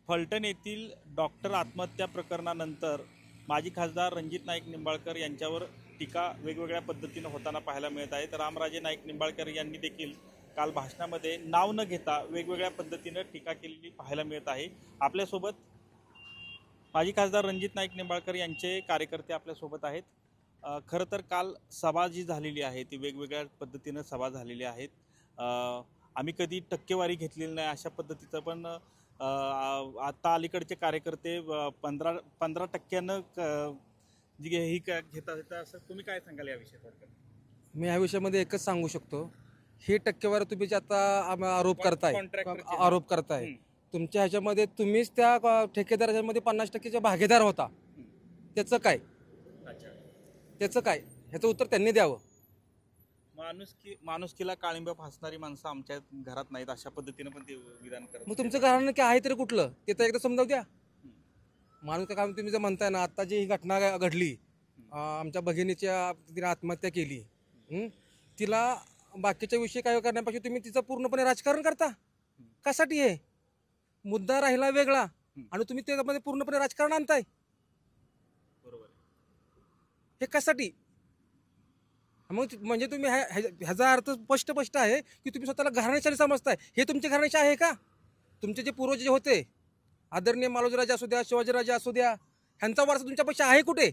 फलटण येथील डॉक्टर आत्महत्या प्रकरणानंतर माजी खासदार रणजित नाईक निंबाळकर यांच्यावर टीका वेगवेगळ्या पद्धतीने होताना पाहायला मिळत आहे. तर रामराजे नाईक निंबाळकर यांनी देखील काल भाषणामध्ये नाव न घेता वेगवेगळ्या पद्धतीने टीका केलेली पाहायला मिळत आहे. आपल्यासोबत माजी खासदार रणजित नाईक निंबाळकर यांचे कार्यकर्ते आपल्यासोबत आहेत. खरं तर काल सभा जी झालेली आहे ती वेगवेगळ्या पद्धतीने सभा झालेली आहेत. आम्ही कधी टक्केवारी घेतलेली नाही अशा पद्धतीचं पण आता अलीकडचे कार्यकर्ते 15% जी ही घेता असं तुम्ही काय सांगाल या विषयाबद्दल? मी ह्या विषयामध्ये एकच सांगू शकतो, ही टक्केवारी तुम्ही जे आता आरोप करताय तुमच्या ह्याच्यामध्ये तुम्हीच त्या ठेकेदारामध्ये 50%चे भागीदार होता. त्याचं काय ह्याचं उत्तर त्यांनी द्यावं. माणुसकीला काळिंबा फासणारी माणसं आमच्या घरात नाहीत अशा पद्धतीने पण ते विधान करतात. मग तुमचं घराणं काय आहे तरी कुठलं ते तर एकदा समजावू द्या. माणूस का तुम्ही जे म्हणताय ना, आता जी ही घटना घडली, आमच्या भगिनीच्या तिने आत्महत्या केली, तिला बाकीच्या विषयी काय करण्यापेक्षा तुम्ही तिचं पूर्णपणे राजकारण करता. कशासाठी? हे मुद्दा राहिला वेगळा आणि तुम्ही त्यामध्ये पूर्णपणे राजकारण आणताय. बरोबर. हे कशासाठी? मग म्हणजे तुम्ही ह्याचा अर्थ स्पष्ट आहे की तुम्ही स्वतःला घराणेशाही समजताय. हे तुमचे घराणेशाही आहे का? तुमचे जे पूर्वज जे होते, आदरणीय मालोजीराजे असू द्या, शिवाजीराजे असू द्या, ह्यांचा वारसा तुमच्यापेक्षा आहे कुठे?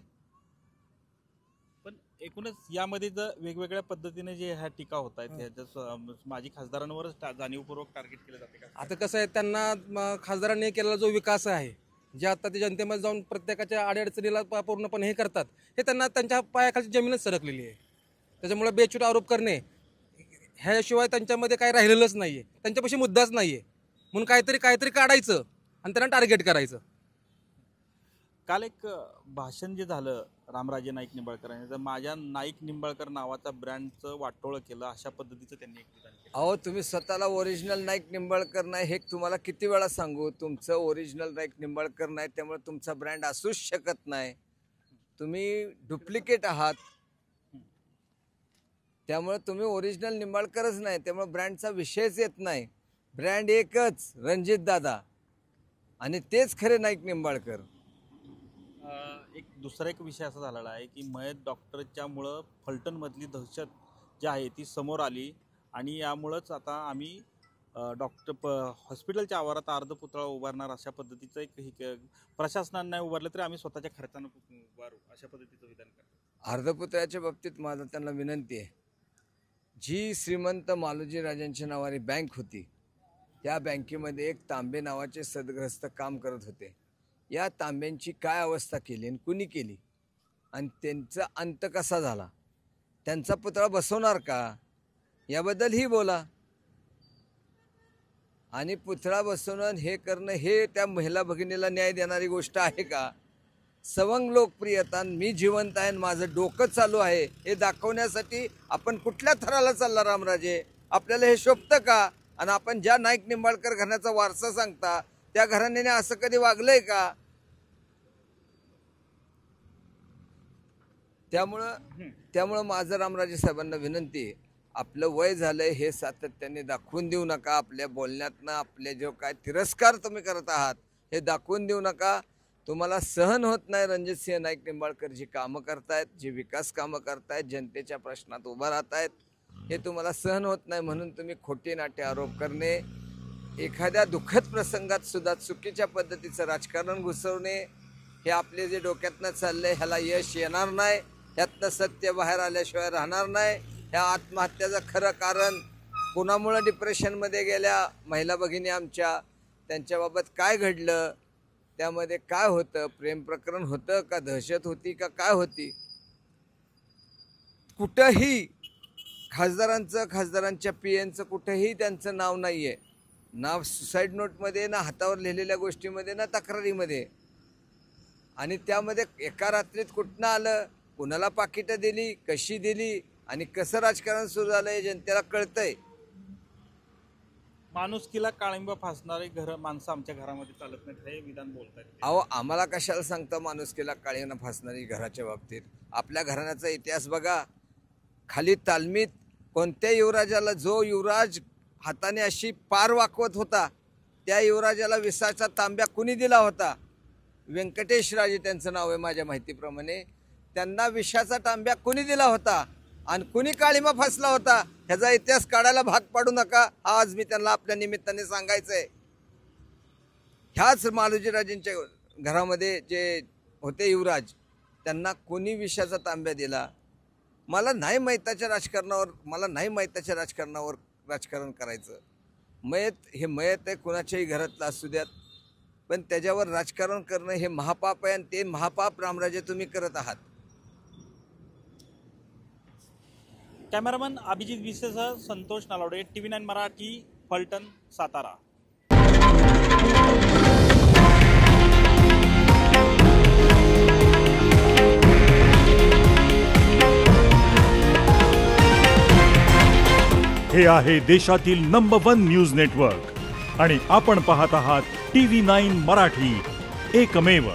पण एकूणच यामध्ये जर वेगवेगळ्या पद्धतीने जे ह्या टीका होत आहेत माजी खासदारांवरच जाणीवपूर्वक टार्गेट केलं जाते का? आता कसं आहे, त्यांना खासदारांनी केलेला जो विकास आहे, जे आता ते जनतेमध्ये जाऊन प्रत्येकाच्या अडीअडचणीला पूर्णपणे हे करतात, हे त्यांना त्यांच्या पायाखाली जमीनच सरकलेली आहे. त्याच्यामुळे बेछूट आरोप करणे ह्याशिवाय त्यांच्यामध्ये काही राहिलेलंच नाहीये. त्यांच्यापाशी मुद्दाच नाहीये म्हणून काहीतरी काढायचं आणि त्यांना टार्गेट करायचं. काल एक भाषण जे झालं रामराजे नाईक निंबाळकर यांनी, तर माझ्या नाईक निंबाळकर नावाचा ब्रँडचं वाटोळं केलं अशा पद्धतीचं त्यांनी एक विधान केलं. अहो, तुम्ही स्वतःला ओरिजिनल नाईक निंबाळकर नाही हे तुम्हाला किती वेळा सांगू? तुमचं ओरिजिनल नाईक निंबाळकर नाही, त्यामुळे तुमचा ब्रँड असूच शकत नाही. तुम्ही डुप्लिकेट आहात, त्यामुळे तुम्ही ओरिजिनल निंबाळकरच नाही, त्यामुळे ब्रँडचा विषयच येत नाही. ब्रँड एकच, रणजित दादा, आणि तेच खरे नाईक निंबाळकर. दुसरा एक विषय असा झालेला आहे की मयत डॉक्टरच्यामुळं फलटणमधली दहशत जी आहे ती समोर आली आणि यामुळंच आता आम्ही हॉस्पिटलच्या आवारात अर्धपुतळा उभारणार अशा पद्धतीचं एक प्रशासनानं नाही उभारलं तरी आम्ही स्वतःच्या खर्चानं उभारू अशा पद्धतीचं विधान करतो. अर्धपुतळ्याच्या बाबतीत माझा त्यांना विनंती आहे, जी श्रीमंत मालोजीराजांच्या नावाने बँक होती, त्या बँकेमध्ये एक तांबे नावाचे सदग्रस्त काम करत होते. या तांब्यांची काय अवस्था केली आणि कुणी केली आणि त्यांचा अंत कसा झाला? त्यांचा पुतळा बसवणार का याबद्दलही बोला. आणि पुतळा बसवणं हे करणं हे त्या महिला भगिनीला न्याय देणारी गोष्ट आहे का? सवंग लोकप्रियता, मी जिवंत आहे, माझं डोकं चालू आहे हे दाखवण्यासाठी आपण कुठल्या थराला चालला रामराजे? आपल्याला हे शोभतं का? आणि आपण ज्या नाईक निंबाळकर घराण्याचा वारसा सांगता त्या घराण्याने असं कधी वागलंय का? त्यामुळं माझं रामराजे साहेबांना विनंती आहे, आपलं वय झालंय हे सातत्याने दाखवून देऊ नका. आपल्या बोलण्यातनं आपले जो काय तिरस्कार तुम्ही करत आहात हे दाखवून देऊ नका. तुम्हाला सहन होत नाही रणजितसिंह नाईक निंबाळकर जी कामं करतायत, जी विकास कामं करतायत, जनतेच्या प्रश्नात उभा राहतायत, हे तुम्हाला सहन होत नाही. म्हणून तुम्ही खोटे नाटे आरोप करणे, एखाद्या दुःखद प्रसंगात सुद्धा चुकीच्या पद्धतीचं राजकारण घुसवणे, हे आपले जे डोक्यातनं चाललंय ह्याला यश येणार नाही. यातनं सत्य बाहेर आल्याशिवाय राहणार नाही. ह्या आत्महत्याचं खरं कारण, कोणामुळे डिप्रेशनमध्ये गेल्या महिला भगिनी आमच्या, त्यांच्याबाबत काय घडलं, त्यामध्ये काय होतं, प्रेम प्रकरण होतं का, दहशत होती का, काय होती? कुठंही खासदारांच्या पीएनचं कुठंही त्यांचं नाव नाही आहे. ना सुसाईड नोटमध्ये, ना हातावर लिहिलेल्या गोष्टीमध्ये, ना तक्रारीमध्ये. आणि त्यामध्ये एका रात्रीत कुठनं आलं, कुणाला पाकिटं दिली, कशी दिली आणि कसं राजकारण सुरू झालं हे जनतेला कळतंय. माणुसकीला काळिंबा फासणारे माणसं आमच्या घरामध्ये चालत नाहीत हे विधान बोलतायत. अहो, आम्हाला कशाला सांगता माणुसकीला काळिंबा फासणारी घराच्या बाबतीत? आपल्या घराण्याचा इतिहास बघा. खाली तालमीत कोणत्या युवराजाला, जो युवराज हाताने अशी पार वाकवत होता त्या युवराजाला विसाचा तांब्या कुणी दिला होता? व्यंकटेश राजे त्यांचं नाव आहे माझ्या माहितीप्रमाणे. त्यांना विषाचा तांब्या कुणी दिला होता आणि कुणी काळिमा फसला होता ह्याचा इतिहास काढायला भाग पाडू नका, हा आज मी त्यांना आपल्या निमित्ताने सांगायचं आहे. ह्याच मालोजीराजेंच्या घरामध्ये जे होते युवराज, त्यांना कोणी विषाचा तांब्या दिला? मला नाही माहिताच्या राजकारणावर राजकारण करायचं. हे मयत आहे, कुणाच्याही घरातलं असू द्यात, पण त्याच्यावर राजकारण करणं हे महापाप आहे आणि ते महापाप रामराजे तुम्ही करत आहात. कॅमेरामन अभिजित विसेसह संतोष नालावडे, TV9 मराठी, फलटण, सातारा. हे आहे देशातील नंबर 1 न्यूज नेटवर्क आणि आपण पाहत आहात TV9 मराठी, एकमेव.